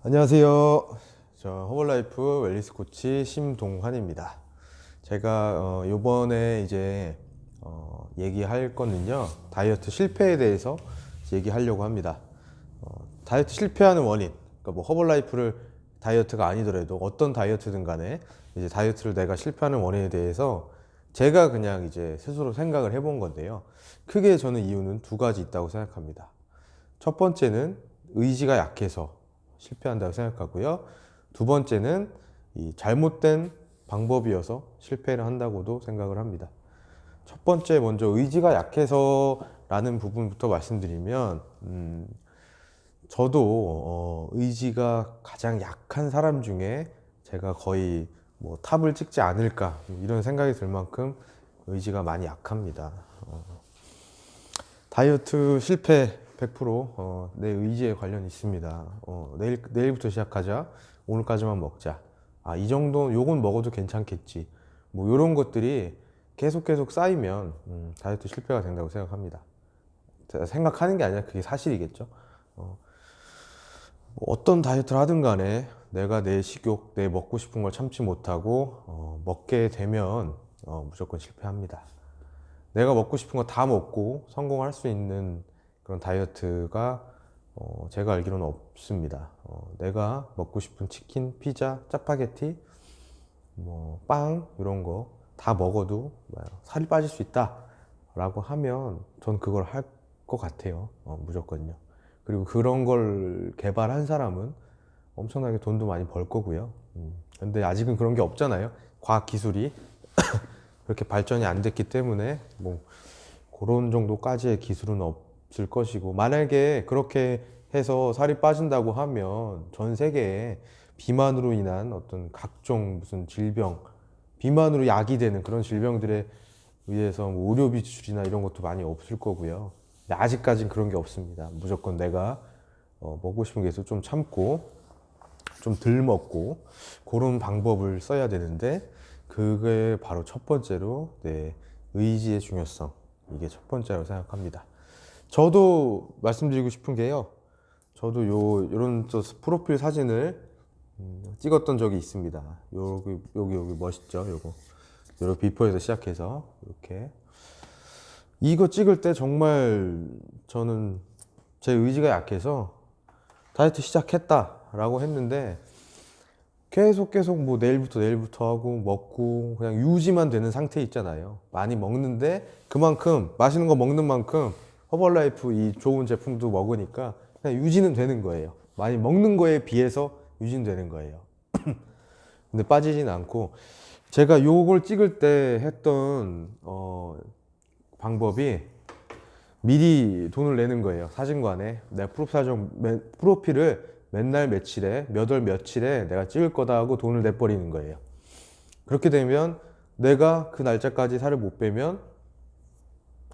안녕하세요. 저 허벌라이프 웰니스 코치 심동환입니다. 제가 요번에 이제 얘기할 거는요, 다이어트 실패에 대해서 얘기하려고 합니다. 다이어트 실패하는 원인, 그러니까 뭐 허벌라이프를 다이어트가 아니더라도 어떤 다이어트든 간에 이제 다이어트를 내가 실패하는 원인에 대해서 제가 그냥 이제 스스로 생각을 해본 건데요. 크게 저는 이유는 두 가지 있다고 생각합니다. 첫 번째는 의지가 약해서 실패한다고 생각하고요. 두 번째는 이 잘못된 방법이어서 실패를 한다고도 생각을 합니다. 첫 번째 먼저 의지가 약해서라는 부분부터 말씀드리면 저도 의지가 가장 약한 사람 중에 제가 거의 뭐 탑을 찍지 않을까 이런 생각이 들 만큼 의지가 많이 약합니다. 다이어트 실패 100% 내 의지에 관련이 있습니다. 내일부터 시작하자. 오늘까지만 먹자. 아, 이 정도, 요건 먹어도 괜찮겠지. 뭐, 요런 것들이 계속 쌓이면, 다이어트 실패가 된다고 생각합니다. 제가 생각하는 게 아니라 그게 사실이겠죠. 뭐 어떤 다이어트를 하든 간에 내가 내 식욕, 내 먹고 싶은 걸 참지 못하고, 먹게 되면, 무조건 실패합니다. 내가 먹고 싶은 거 다 먹고 성공할 수 있는 그런 다이어트가 제가 알기로는 없습니다. 내가 먹고 싶은 치킨, 피자, 짜파게티, 뭐 빵 이런 거 다 먹어도 살이 빠질 수 있다라고 하면 전 그걸 할 것 같아요. 무조건요. 그리고 그런 걸 개발한 사람은 엄청나게 돈도 많이 벌 거고요. 근데 아직은 그런 게 없잖아요. 과학 기술이 그렇게 발전이 안 됐기 때문에 뭐 그런 정도까지의 기술은 없을 것이고, 만약에 그렇게 해서 살이 빠진다고 하면 전 세계에 비만으로 인한 어떤 각종 무슨 질병, 비만으로 약이 되는 그런 질병들에 의해서 뭐 의료비 지출이나 이런 것도 많이 없을 거고요. 근데 아직까진 그런 게 없습니다. 무조건 내가 먹고 싶은 게 있어 좀 참고 좀 덜 먹고 그런 방법을 써야 되는데, 그게 바로 첫 번째로 의지의 중요성, 이게 첫 번째라고 생각합니다. 저도 말씀드리고 싶은 게요, 저도 요런 프로필 사진을 찍었던 적이 있습니다. 여기 멋있죠? 요거 비포에서 시작해서 이렇게 이거 찍을 때 정말 저는 제 의지가 약해서 다이어트 시작했다라고 했는데 계속 뭐 내일부터 하고 먹고 그냥 유지만 되는 상태 있잖아요. 많이 먹는데 그만큼 맛있는 거 먹는 만큼 허벌라이프 이 좋은 제품도 먹으니까 그냥 유지는 되는 거예요. 많이 먹는 거에 비해서 유지는 되는 거예요. 근데 빠지진 않고, 제가 요걸 찍을 때 했던 방법이 미리 돈을 내는 거예요. 사진관에 내 프로필을 맨날 며칠에 몇 월 며칠에 내가 찍을 거다 하고 돈을 내버리는 거예요. 그렇게 되면 내가 그 날짜까지 살을 못 빼면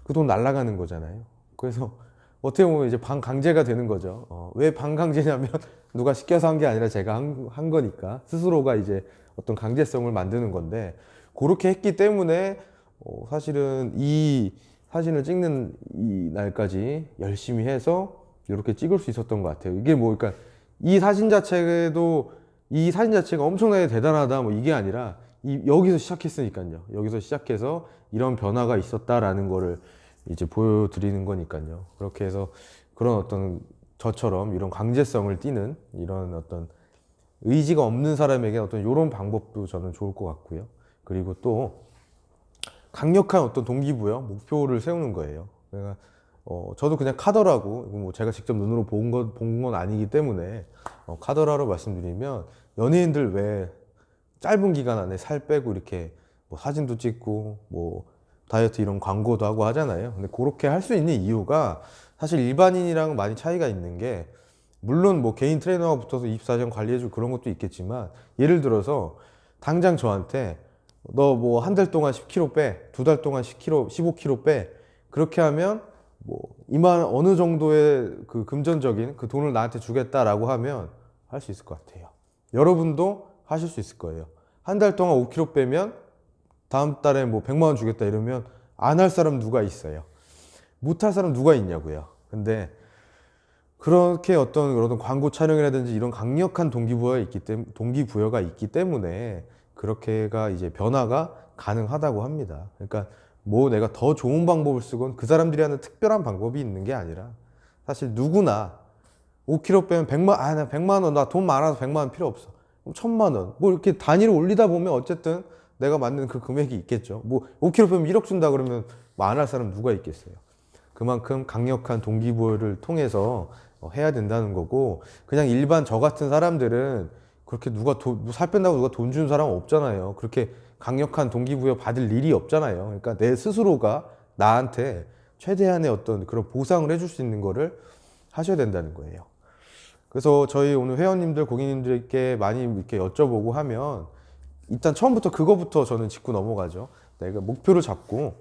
그 돈 날아가는 거잖아요. 그래서 어떻게 보면 이제 반강제가 되는 거죠. 왜 반강제냐면 누가 시켜서 한 게 아니라 제가 한 거니까 스스로가 이제 어떤 강제성을 만드는 건데, 그렇게 했기 때문에 사실은 이 사진을 찍는 이 날까지 열심히 해서 이렇게 찍을 수 있었던 것 같아요. 이게 뭐, 그러니까 이 사진 자체도 이 사진 자체가 엄청나게 대단하다 뭐 이게 아니라 여기서 시작했으니까요. 여기서 시작해서 이런 변화가 있었다라는 거를 이제 보여드리는 거니까요. 그렇게 해서 그런 어떤 저처럼 이런 강제성을 띠는 이런 어떤 의지가 없는 사람에게 어떤 이런 방법도 저는 좋을 것 같고요. 그리고 또 강력한 어떤 동기부여, 목표를 세우는 거예요. 그러니까 저도 그냥 카더라고, 이거 뭐 제가 직접 눈으로 본 건 아니기 때문에 카더라로 말씀드리면, 연예인들 왜 짧은 기간 안에 살 빼고 이렇게 뭐 사진도 찍고 뭐 다이어트 이런 광고도 하고 하잖아요. 근데 그렇게 할 수 있는 이유가 사실 일반인이랑 많이 차이가 있는 게, 물론 뭐 개인 트레이너가 붙어서 24시간 관리해주고 그런 것도 있겠지만, 예를 들어서 당장 저한테 너 뭐 한 달 동안 10kg 빼, 두 달 동안 10kg, 15kg 빼, 그렇게 하면 뭐 이만 어느 정도의 그 금전적인 그 돈을 나한테 주겠다라고 하면 할 수 있을 것 같아요. 여러분도 하실 수 있을 거예요. 한 달 동안 5kg 빼면 다음 달에 뭐 100만 원 주겠다 이러면 안 할 사람 누가 있어요? 못 할 사람 누가 있냐고요. 근데 그렇게 어떤 광고 촬영이라든지 이런 강력한 동기부여가 있기 때문에 그렇게가 이제 변화가 가능하다고 합니다. 그러니까 뭐 내가 더 좋은 방법을 쓰건 그 사람들이 하는 특별한 방법이 있는 게 아니라 사실 누구나 5kg 빼면 100만, 나 100만 원, 나 돈 많아서 100만 원 필요 없어. 그럼 1000만 원. 뭐 이렇게 단위를 올리다 보면 어쨌든 내가 맞는 그 금액이 있겠죠. 뭐 5kg 빼면 1억 준다 그러면 뭐 안 할 사람 누가 있겠어요. 그만큼 강력한 동기부여를 통해서 해야 된다는 거고, 그냥 일반 저 같은 사람들은 그렇게 살 뺀다고 누가 돈 주는 사람 없잖아요. 그렇게 강력한 동기부여 받을 일이 없잖아요. 그러니까 내 스스로가 나한테 최대한의 어떤 그런 보상을 해줄 수 있는 거를 하셔야 된다는 거예요. 그래서 저희 오늘 회원님들, 고객님들께 많이 이렇게 여쭤보고 하면 일단 처음부터 그거부터 저는 짚고 넘어가죠. 내가 목표를 잡고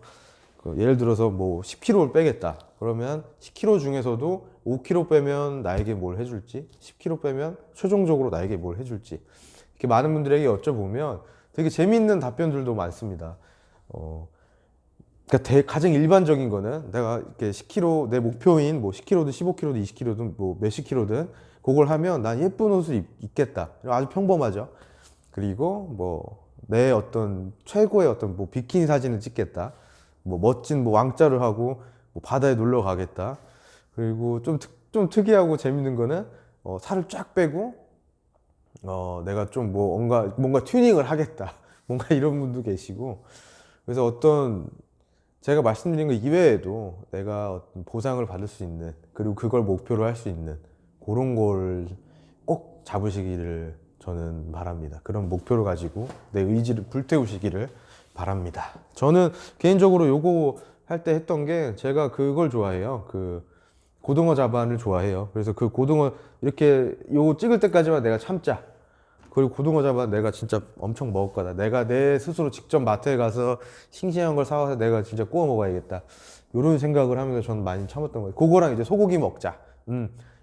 예를 들어서 뭐 10kg를 빼겠다. 그러면 10kg 중에서도 5kg 빼면 나에게 뭘 해줄지, 10kg 빼면 최종적으로 나에게 뭘 해줄지, 이렇게 많은 분들에게 여쭤보면 되게 재미있는 답변들도 많습니다. 그러니까 가장 일반적인 거는 내가 이렇게 10kg 내 목표인 뭐 10kg든 15kg든 20kg든 뭐 몇십 킬로든 그걸 하면 난 예쁜 옷을 입겠다. 아주 평범하죠. 그리고 뭐 내 어떤 최고의 어떤 뭐 비키니 사진을 찍겠다. 뭐 멋진 뭐 왕자를 하고 뭐 바다에 놀러 가겠다. 그리고 좀 특이하고 재밌는 거는 살을 쫙 빼고 내가 좀 뭐 뭔가 튜닝을 하겠다. 뭔가 이런 분도 계시고. 그래서 제가 말씀드린 거 이외에도 내가 어떤 보상을 받을 수 있는, 그리고 그걸 목표로 할 수 있는 그런 걸 꼭 잡으시기를 저는 바랍니다. 그런 목표를 가지고 내 의지를 불태우시기를 바랍니다. 저는 개인적으로 요거 할 때 했던 게, 제가 그걸 좋아해요. 그 고등어 자반을 좋아해요. 그래서 그 고등어 이렇게 요거 찍을 때까지만 내가 참자. 그리고 고등어 자반 내가 진짜 엄청 먹을 거다. 내가 내 스스로 직접 마트에 가서 싱싱한 걸 사와서 내가 진짜 구워 먹어야겠다. 이런 생각을 하면서 저는 많이 참았던 거예요. 그거랑 이제 소고기 먹자.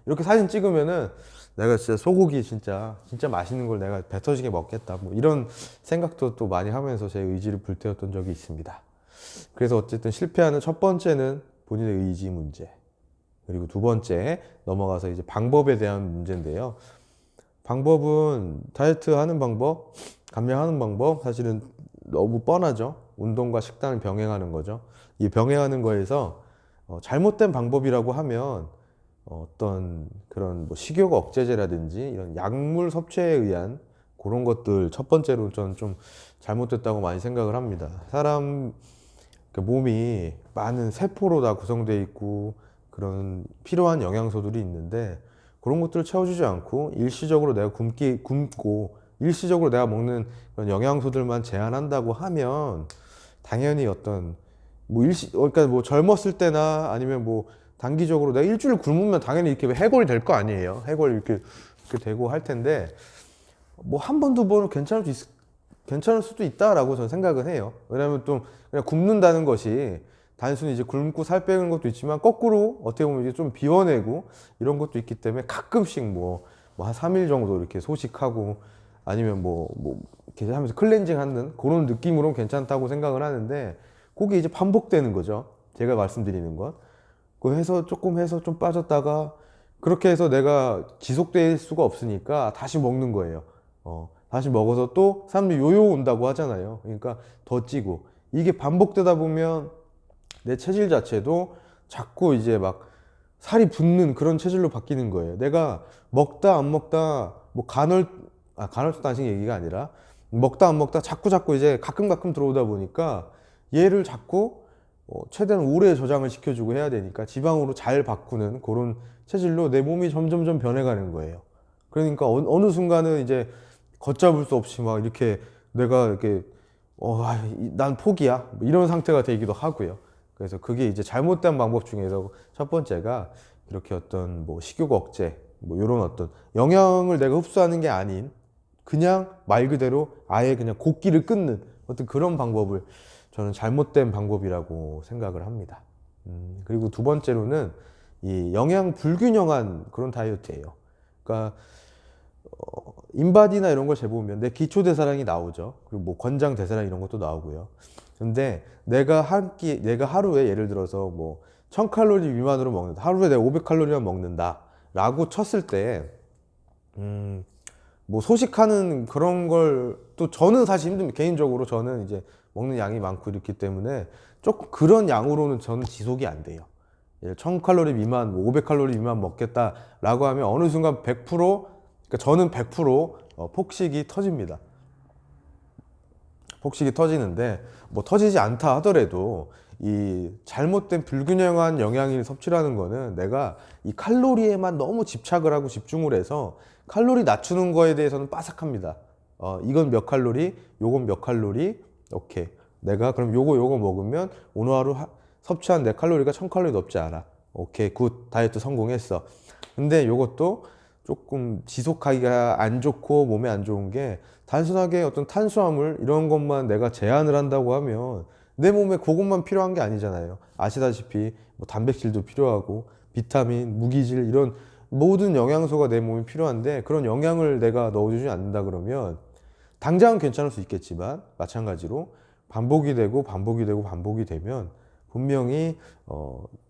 이렇게 사진 찍으면은 내가 진짜 소고기 진짜 맛있는 걸 내가 배 터지게 먹겠다. 뭐 이런 생각도 또 많이 하면서 제 의지를 불태웠던 적이 있습니다. 그래서 어쨌든 실패하는 첫 번째는 본인의 의지 문제. 그리고 두 번째 넘어가서 이제 방법에 대한 문제인데요. 방법은 다이어트 하는 방법, 감량하는 방법, 사실은 너무 뻔하죠. 운동과 식단을 병행하는 거죠. 이 병행하는 거에서 잘못된 방법이라고 하면 어떤 그런 뭐 식욕 억제제라든지 이런 약물 섭취에 의한 그런 것들 첫 번째로 저는 좀 잘못됐다고 많이 생각을 합니다. 사람 몸이 많은 세포로 다 구성되어 있고 그런 필요한 영양소들이 있는데, 그런 것들을 채워주지 않고 일시적으로 내가 굶고 일시적으로 내가 먹는 그런 영양소들만 제한한다고 하면 당연히 그러니까 뭐 젊었을 때나 아니면 뭐 단기적으로 내가 일주일 굶으면 당연히 이렇게 해골이 될 거 아니에요. 해골 이렇게 되고 할 텐데, 뭐 한 번, 두 번은 괜찮을 수도 있다라고 저는 생각은 해요. 왜냐하면 또 그냥 굶는다는 것이 단순히 이제 굶고 살 빼는 것도 있지만, 거꾸로 어떻게 보면 이제 좀 비워내고 이런 것도 있기 때문에 가끔씩 뭐 한 3일 정도 이렇게 소식하고 아니면 뭐 이렇게 하면서 클렌징 하는 그런 느낌으로는 괜찮다고 생각을 하는데, 그게 이제 반복되는 거죠. 제가 말씀드리는 건. 그 해서 조금 해서 좀 빠졌다가 그렇게 해서 내가 지속될 수가 없으니까 다시 먹는 거예요. 다시 먹어서 또 사람들이 요요 온다고 하잖아요. 그러니까 더 찌고, 이게 반복되다 보면 내 체질 자체도 자꾸 이제 막 살이 붙는 그런 체질로 바뀌는 거예요. 내가 먹다 안 먹다 뭐 간헐적 얘기가 아니라 먹다 안 먹다 자꾸 이제 가끔 들어오다 보니까 얘를 자꾸 최대한 오래 저장을 시켜주고 해야 되니까 지방으로 잘 바꾸는 그런 체질로 내 몸이 점점점 변해가는 거예요. 그러니까 어느 순간은 이제 걷잡을 수 없이 막 이렇게 내가 이렇게 난 포기야 뭐 이런 상태가 되기도 하고요. 그래서 그게 이제 잘못된 방법 중에서 첫 번째가 이렇게 어떤 뭐 식욕 억제 뭐 이런 어떤 영양을 내가 흡수하는 게 아닌 그냥 말 그대로 아예 그냥 곡기를 끊는 어떤 그런 방법을 저는 잘못된 방법이라고 생각을 합니다. 그리고 두 번째로는 이 영양 불균형한 그런 다이어트예요. 그러니까 인바디나 이런 걸 재보면 내 기초 대사량이 나오죠. 그리고 뭐 권장 대사량 이런 것도 나오고요. 근데 내가 하루에 예를 들어서 뭐 1000칼로리 미만으로 먹는다. 하루에 내가 500칼로리만 먹는다. 라고 쳤을 때, 뭐 소식하는 그런 걸 또 저는 사실 힘듭니다. 개인적으로 저는 이제 먹는 양이 많고 이렇기 때문에 조금 그런 양으로는 저는 지속이 안 돼요. 1000칼로리 미만, 500칼로리 미만 먹겠다라고 하면 어느 순간 100%, 그러니까 저는 100% 폭식이 터집니다. 폭식이 터지는데, 뭐 터지지 않다 하더라도 이 잘못된 불균형한 영양을 섭취하는 거는 내가 이 칼로리에만 너무 집착을 하고 집중을 해서 칼로리 낮추는 거에 대해서는 빠삭합니다. 이건 몇 칼로리, 요건 몇 칼로리, 오케이. 내가 그럼 요거 먹으면 오늘 하루 섭취한 내 칼로리가 1000칼로리 넘지 않아. 오케이, 굿. 다이어트 성공했어. 근데 요것도 조금 지속하기가 안 좋고 몸에 안 좋은 게, 단순하게 어떤 탄수화물 이런 것만 내가 제한을 한다고 하면 내 몸에 그것만 필요한 게 아니잖아요. 아시다시피 뭐 단백질도 필요하고 비타민, 무기질 이런 모든 영양소가 내 몸에 필요한데, 그런 영양을 내가 넣어주지 않는다 그러면 당장은 괜찮을 수 있겠지만 마찬가지로 반복이 되고 반복이 되고 반복이 되면 분명히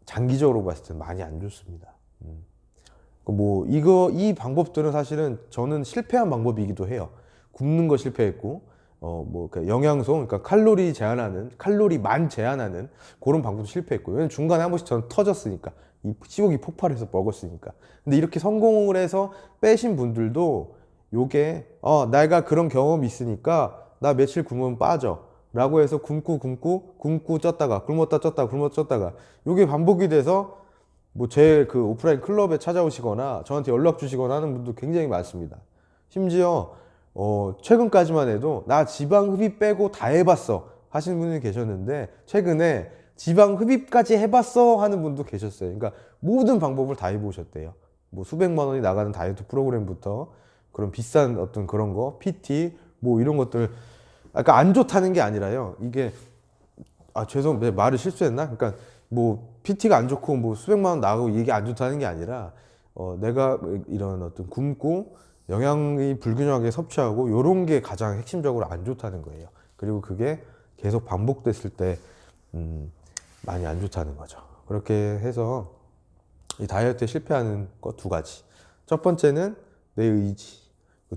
장기적으로 봤을 때 많이 안 좋습니다. 뭐 이 방법들은 사실은 저는 실패한 방법이기도 해요. 굶는 거 실패했고, 뭐 영양소, 그러니까 칼로리 제한하는, 칼로리만 제한하는 그런 방법도 실패했고, 왜냐면 중간에 한 번씩 저는 터졌으니까, 이 시국이 폭발해서 먹었으니까. 근데 이렇게 성공을 해서 빼신 분들도 요게 내가 그런 경험이 있으니까 나 며칠 굶으면 빠져 라고 해서 굶고 쪘다가 굶었다 쪘다가 요게 반복이 돼서 뭐 제 그 오프라인 클럽에 찾아오시거나 저한테 연락 주시거나 하는 분도 굉장히 많습니다. 심지어 최근까지만 해도 나 지방 흡입 빼고 다 해봤어 하시는 분이 계셨는데, 최근에 지방 흡입까지 해봤어 하는 분도 계셨어요. 그러니까 모든 방법을 다 해보셨대요. 뭐 수백만 원이 나가는 다이어트 프로그램부터 그런 비싼 어떤 그런 거, PT 뭐 이런 것들, 그러니까 안 좋다는 게 아니라요. 이게 죄송, 말을 실수했나? 그러니까 뭐 PT가 안 좋고 뭐 수백만 원 나가고 이게 안 좋다는 게 아니라 내가 이런 어떤 굶고 영양이 불균형하게 섭취하고 이런 게 가장 핵심적으로 안 좋다는 거예요. 그리고 그게 계속 반복됐을 때 많이 안 좋다는 거죠. 그렇게 해서 이 다이어트에 실패하는 것 두 가지. 첫 번째는 내 의지.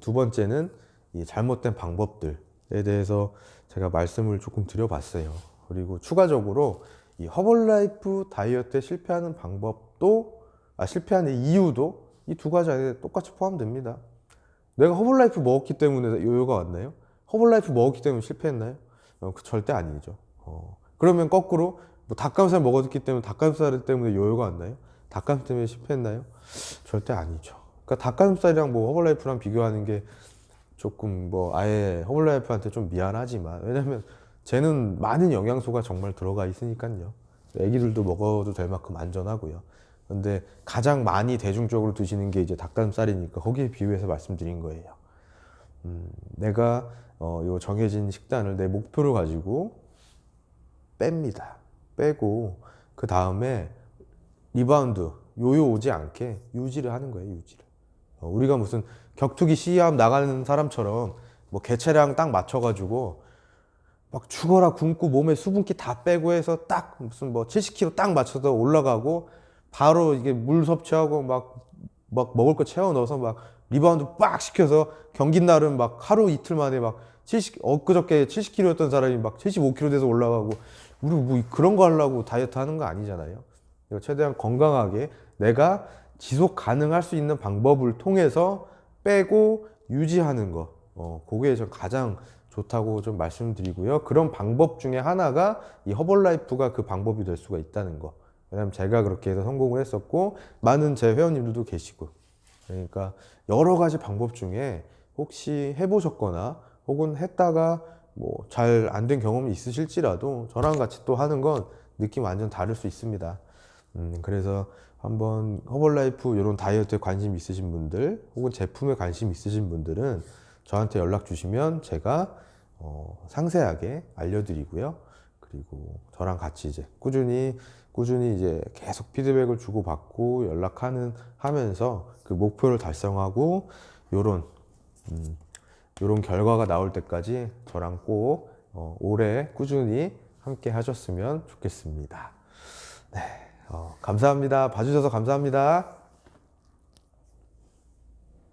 두 번째는 이 잘못된 방법들에 대해서 제가 말씀을 조금 드려봤어요. 그리고 추가적으로 이 허벌라이프 다이어트에 실패하는 방법도, 실패하는 이유도 이 두 가지 안에 똑같이 포함됩니다. 내가 허벌라이프 먹었기 때문에 요요가 왔나요? 허벌라이프 먹었기 때문에 실패했나요? 절대 아니죠. 그러면 거꾸로 뭐 닭가슴살 먹었기 때문에 닭가슴살 때문에 요요가 왔나요? 닭가슴살 때문에 실패했나요? 절대 아니죠. 그러니까 닭가슴살이랑 뭐 허벌라이프랑 비교하는 게 조금 뭐 아예 허벌라이프한테 좀 미안하지만, 왜냐면 쟤는 많은 영양소가 정말 들어가 있으니까요. 애기들도 먹어도 될 만큼 안전하고요. 근데 가장 많이 대중적으로 드시는 게 이제 닭가슴살이니까 거기에 비유해서 말씀드린 거예요. 내가 요 정해진 식단을, 내 목표를 가지고 뺍니다. 빼고 그 다음에 리바운드, 요요 오지 않게 유지를 하는 거예요. 유지를. 우리가 무슨 격투기 시합 나가는 사람처럼 뭐 개체량 딱 맞춰가지고 막 죽어라 굶고 몸에 수분기 다 빼고 해서 딱 무슨 뭐 70kg 딱 맞춰서 올라가고 바로 이게 물 섭취하고 막 먹을 거 채워 넣어서 막 리바운드 빡 시켜서 경기 날은 막 하루 이틀 만에 막 엊그저께 70kg였던 사람이 막 75kg 돼서 올라가고, 우리 뭐 그런 거 하려고 다이어트 하는 거 아니잖아요. 최대한 건강하게 내가 지속 가능할 수 있는 방법을 통해서 빼고 유지하는 거, 그게 저 가장 좋다고 좀 말씀드리고요. 그런 방법 중에 하나가 이 허벌라이프가 그 방법이 될 수가 있다는 거. 왜냐면 제가 그렇게 해서 성공을 했었고 많은 제 회원님들도 계시고, 그러니까 여러 가지 방법 중에 혹시 해보셨거나 혹은 했다가 뭐 잘 안 된 경험이 있으실지라도 저랑 같이 또 하는 건 느낌 완전 다를 수 있습니다. 그래서 한번 허벌라이프 이런 다이어트에 관심 있으신 분들 혹은 제품에 관심 있으신 분들은 저한테 연락 주시면 제가 상세하게 알려드리고요. 그리고 저랑 같이 이제 꾸준히 이제 계속 피드백을 주고받고 하면서 그 목표를 달성하고 요런 결과가 나올 때까지 저랑 꼭 오래 꾸준히 함께 하셨으면 좋겠습니다. 네, 감사합니다. 봐주셔서 감사합니다.